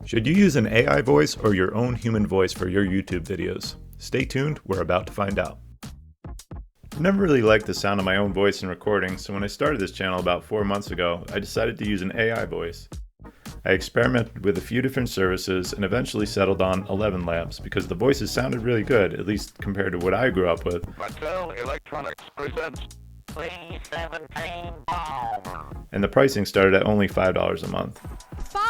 Should you use an AI voice or your own human voice for your YouTube videos? Stay tuned, we're about to find out. I've never really liked the sound of my own voice in recording, so when I started this channel about 4 months ago, I decided to use an AI voice. I experimented with a few different services and eventually settled on 11 Labs because the voices sounded really good, at least compared to what I grew up with. Mattel Electronics presents 317 Bomb. And the pricing started at only $5 a month. $5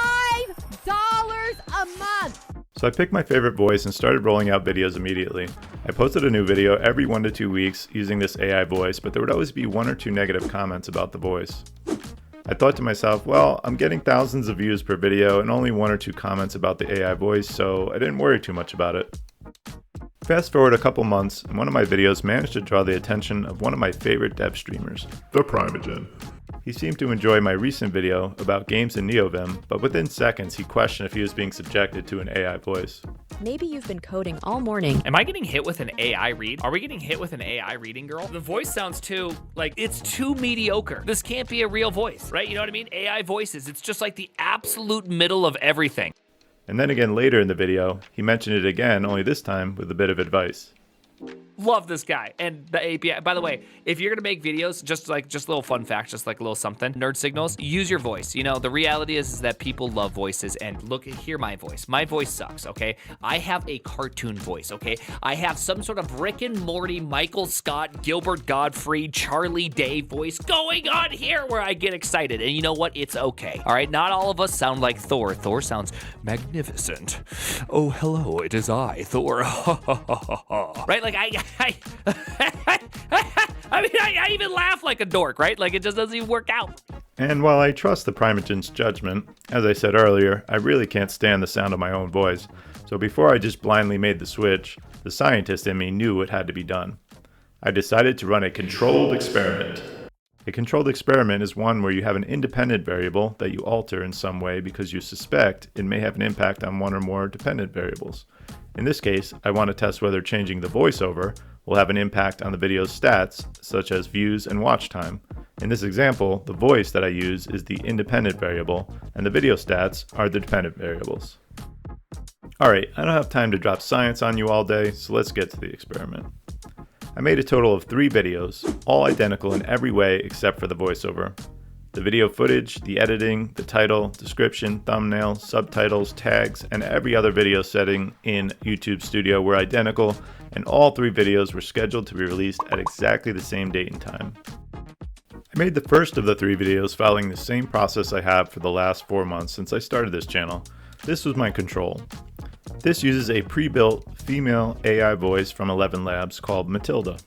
a month! So I picked my favorite voice and started rolling out videos immediately. I posted a new video every 1 to 2 weeks using this AI voice, but there would always be 1 or 2 negative comments about the voice. I thought to myself, well, I'm getting thousands of views per video and only 1 or 2 comments about the AI voice, so I didn't worry too much about it. Fast forward a couple months, and one of my videos managed to draw the attention of one of my favorite dev streamers, the Primogen. He seemed to enjoy my recent video about games in NeoVim, but within seconds he questioned if he was being subjected to an AI voice. Maybe you've been coding all morning. Am I getting hit with an AI read? Are we getting hit with an AI reading, girl? The voice sounds too, it's too mediocre. This can't be a real voice, right? You know what I mean? AI voices, it's just like the absolute middle of everything. And then again later in the video, he mentioned it again, only this time with a bit of advice. Love this guy and the API. By the way, if you're gonna make videos, just a little fun fact, just like a little something, nerd signals, use your voice. You know, the reality is that people love voices, and look, hear my voice. My voice sucks, okay? I have a cartoon voice, okay? I have some sort of Rick and Morty, Michael Scott, Gilbert Gottfried, Charlie Day voice going on here where I get excited. And you know what? It's okay. All right, not all of us sound like Thor. Thor sounds magnificent. Oh, hello, it is I, Thor. Right? Like I even laugh like a dork, right? Like it just doesn't even work out. And while I trust the Primogen's judgment, as I said earlier, I really can't stand the sound of my own voice. So before I just blindly made the switch, the scientist in me knew it had to be done. I decided to run a controlled experiment. A controlled experiment is one where you have an independent variable that you alter in some way because you suspect it may have an impact on one or more dependent variables. In this case, I want to test whether changing the voiceover will have an impact on the video's stats, such as views and watch time. In this example, the voice that I use is the independent variable, and the video stats are the dependent variables. Alright, I don't have time to drop science on you all day, so let's get to the experiment. I made a total of 3 videos, all identical in every way except for the voiceover. The video footage, the editing, the title, description, thumbnail, subtitles, tags, and every other video setting in YouTube Studio were identical, and all 3 videos were scheduled to be released at exactly the same date and time. I made the first of the 3 videos following the same process I have for the last 4 months since I started this channel. This was my control. This uses a pre-built female AI voice from 11 Labs called Matilda.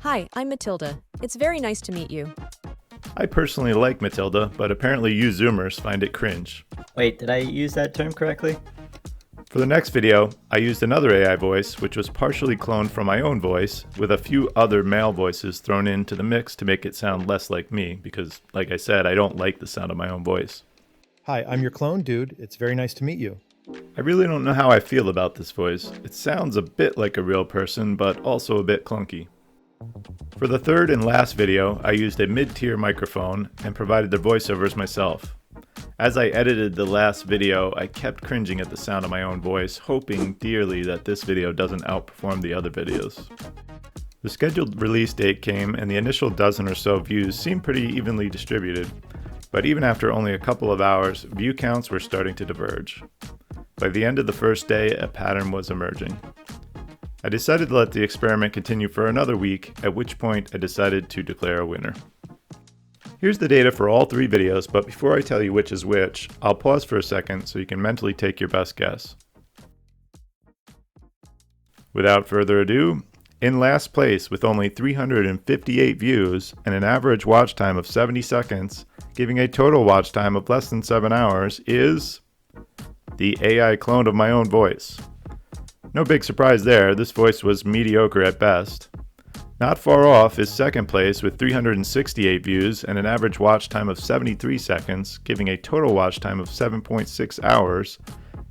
Hi, I'm Matilda. It's very nice to meet you. I personally like Matilda, but apparently you Zoomers find it cringe. Wait, did I use that term correctly? For the next video, I used another AI voice, which was partially cloned from my own voice, with a few other male voices thrown into the mix to make it sound less like me, because, like I said, I don't like the sound of my own voice. Hi, I'm your clone, dude. It's very nice to meet you. I really don't know how I feel about this voice. It sounds a bit like a real person, but also a bit clunky. For the third and last video, I used a mid-tier microphone and provided the voiceovers myself. As I edited the last video, I kept cringing at the sound of my own voice, hoping dearly that this video doesn't outperform the other videos. The scheduled release date came and the initial dozen or so views seemed pretty evenly distributed, but even after only a couple of hours, view counts were starting to diverge. By the end of the first day, a pattern was emerging. I decided to let the experiment continue for another week, at which point I decided to declare a winner. Here's the data for all 3 videos, but before I tell you which is which, I'll pause for a second so you can mentally take your best guess. Without further ado, in last place with only 358 views and an average watch time of 70 seconds, giving a total watch time of less than 7 hours, is the AI clone of my own voice. No big surprise there, this voice was mediocre at best. Not far off is second place with 368 views and an average watch time of 73 seconds, giving a total watch time of 7.6 hours.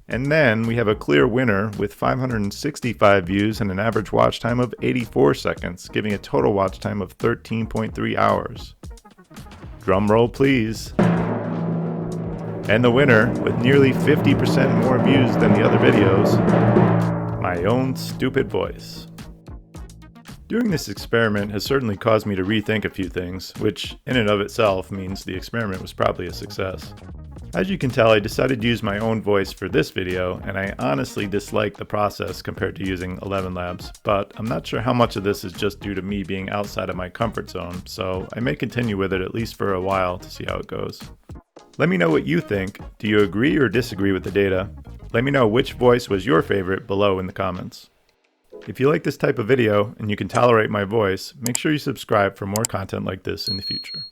And then we have a clear winner with 565 views and an average watch time of 84 seconds, giving a total watch time of 13.3 hours. Drum roll, please. And the winner, with nearly 50% more views than the other videos, my own stupid voice. Doing this experiment has certainly caused me to rethink a few things, which in and of itself means the experiment was probably a success. As you can tell, I decided to use my own voice for this video, and I honestly dislike the process compared to using 11 Labs, but I'm not sure how much of this is just due to me being outside of my comfort zone, so I may continue with it at least for a while to see how it goes. Let me know what you think. Do you agree or disagree with the data? Let me know which voice was your favorite below in the comments. If you like this type of video and you can tolerate my voice, make sure you subscribe for more content like this in the future.